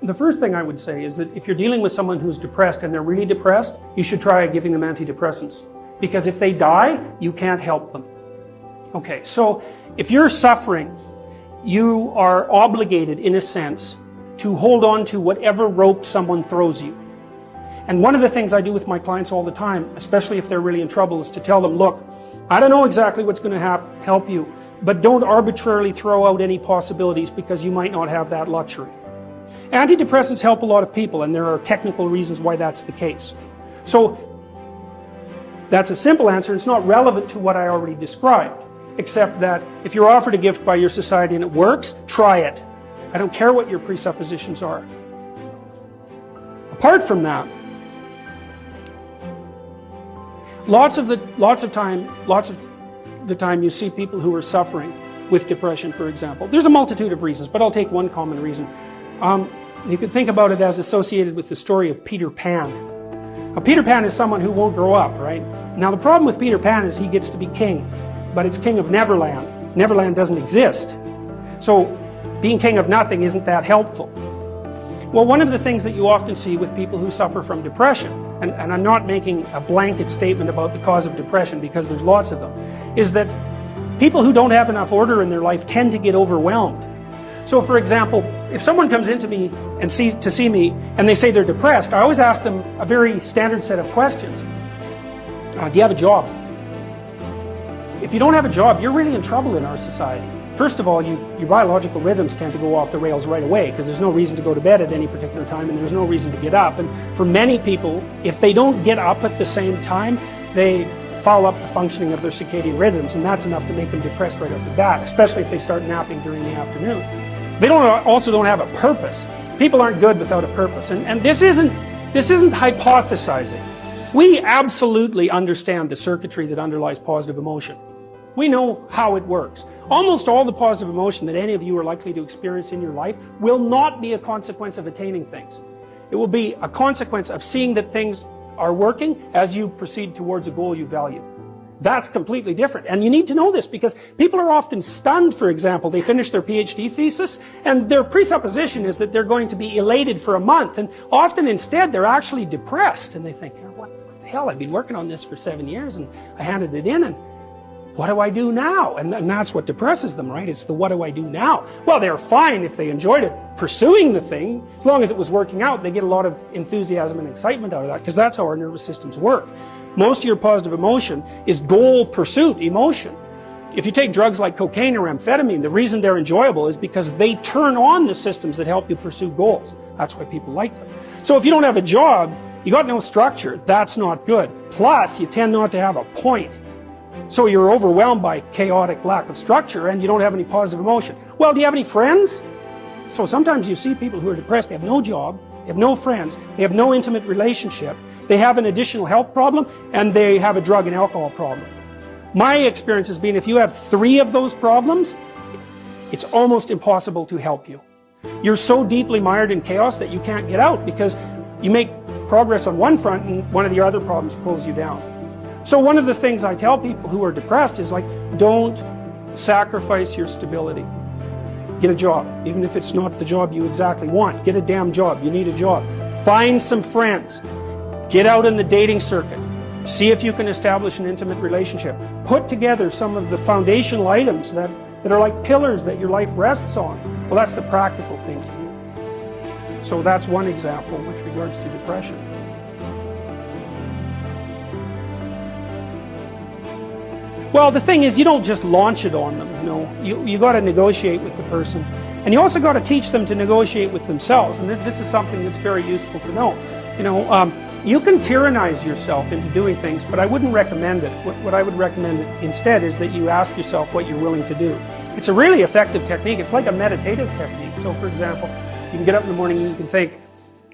The first thing I would say is that if you're dealing with someone who's depressed and they're really depressed, you should try giving them antidepressants. Because if they die, you can't help them. Okay, so if you're suffering, you are obligated, in a sense, to hold on to whatever rope someone throws you. And one of the things I do with my clients all the time, especially if they're really in trouble, is to tell them, look, I don't know exactly what's going to help you, but don't arbitrarily throw out any possibilities because you might not have that luxury. Antidepressants help a lot of people, and there are technical reasons why that's the case. So that's a simple answer. It's not relevant to what I already described, except that if you're offered a gift by your society and it works, try it. I don't care what your presuppositions are. Apart from that, lots of the time you see people who are suffering with depression, for example. There's a multitude of reasons, but I'll take one common reason. You can think about it as associated with the story of Peter Pan. Now, Peter Pan is someone who won't grow up, right? Now, the problem with Peter Pan is he gets to be king, but it's king of Neverland. Neverland doesn't exist. So, being king of nothing isn't that helpful. Well, one of the things that you often see with people who suffer from depression, and I'm not making a blanket statement about the cause of depression because there's lots of them, is that people who don't have enough order in their life tend to get overwhelmed. So, for example, if someone comes into me and to see me and they say they're depressed, I always ask them a very standard set of questions. Do you have a job? If you don't have a job, you're really in trouble in our society. First of all, your biological rhythms tend to go off the rails right away because there's no reason to go to bed at any particular time and there's no reason to get up. And for many people, if they don't get up at the same time, they foul up the functioning of their circadian rhythms, and that's enough to make them depressed right off the bat, especially if they start napping during the afternoon. They also don't have a purpose. People aren't good without a purpose, and this isn't hypothesizing. We absolutely understand the circuitry that underlies positive emotion. We know how it works. Almost all the positive emotion that any of you are likely to experience in your life will not be a consequence of attaining things. It will be a consequence of seeing that things are working as you proceed towards a goal you value. That's completely different. And you need to know this because people are often stunned, for example. They finish their PhD thesis and their presupposition is that they're going to be elated for a month. And often instead they're actually depressed. And they think, what the hell, I've been working on this for 7 years and I handed it in and what do I do now? And that's what depresses them, right? It's the what do I do now? Well, they're fine if they enjoyed it pursuing the thing. As long as it was working out, they get a lot of enthusiasm and excitement out of that because that's how our nervous systems work. Most of your positive emotion is goal pursuit emotion. If you take drugs like cocaine or amphetamine, the reason they're enjoyable is because they turn on the systems that help you pursue goals. That's why people like them. So if you don't have a job, you got no structure, that's not good. Plus, you tend not to have a point. So you're overwhelmed by chaotic lack of structure and you don't have any positive emotion. Well, do you have any friends? So sometimes you see people who are depressed, they have no job, they have no friends, they have no intimate relationship, they have an additional health problem, and they have a drug and alcohol problem. My experience has been if you have 3 of those problems, it's almost impossible to help you. You're so deeply mired in chaos that you can't get out because you make progress on one front and one of the other problems pulls you down. So one of the things I tell people who are depressed is like, don't sacrifice your stability. Get a job, even if it's not the job you exactly want. Get a damn job, you need a job. Find some friends. Get out in the dating circuit. See if you can establish an intimate relationship. Put together some of the foundational items that are like pillars that your life rests on. Well, that's the practical thing to do. So that's one example with regards to depression. Well, the thing is, you don't just launch it on them, you know. You got to negotiate with the person. And you also got to teach them to negotiate with themselves. And this is something that's very useful to know. You know, you can tyrannize yourself into doing things, but I wouldn't recommend it. What I would recommend instead is that you ask yourself what you're willing to do. It's a really effective technique. It's like a meditative technique. So, for example, you can get up in the morning and you can think,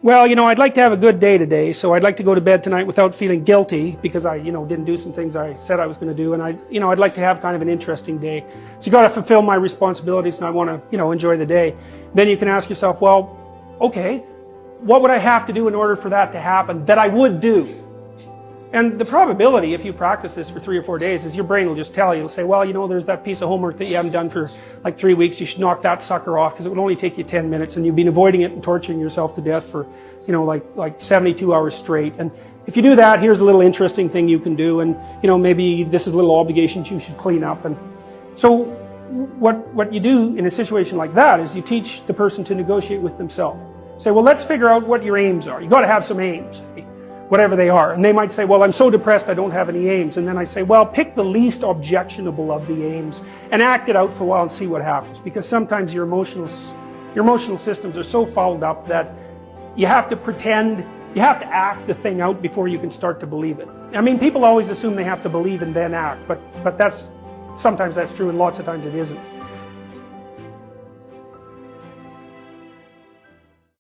well, you know, I'd like to have a good day today, so I'd like to go to bed tonight without feeling guilty because I, didn't do some things I said I was going to do, and I'd like to have kind of an interesting day. So you got to fulfill my responsibilities, and I want to, enjoy the day. Then you can ask yourself, well, okay, what would I have to do in order for that to happen that I would do? And the probability, if you practice this for 3 or 4 days, is your brain will just tell you, it'll say, well, you know, there's that piece of homework that you haven't done for like 3 weeks, you should knock that sucker off because it would only take you 10 minutes and you've been avoiding it and torturing yourself to death for, you know, like 72 hours straight. And if you do that, here's a little interesting thing you can do, and, you know, maybe this is little obligations you should clean up. And so what you do in a situation like that is you teach the person to negotiate with themselves. Say, well, let's figure out what your aims are. You've got to have some aims, whatever they are. And they might say, well, I'm so depressed I don't have any aims. And then I say, well, pick the least objectionable of the aims and act it out for a while and see what happens. Because sometimes your emotional systems are so fouled up that you have to pretend, you have to act the thing out before you can start to believe it. I mean, people always assume they have to believe and then act, but sometimes that's true and lots of times it isn't.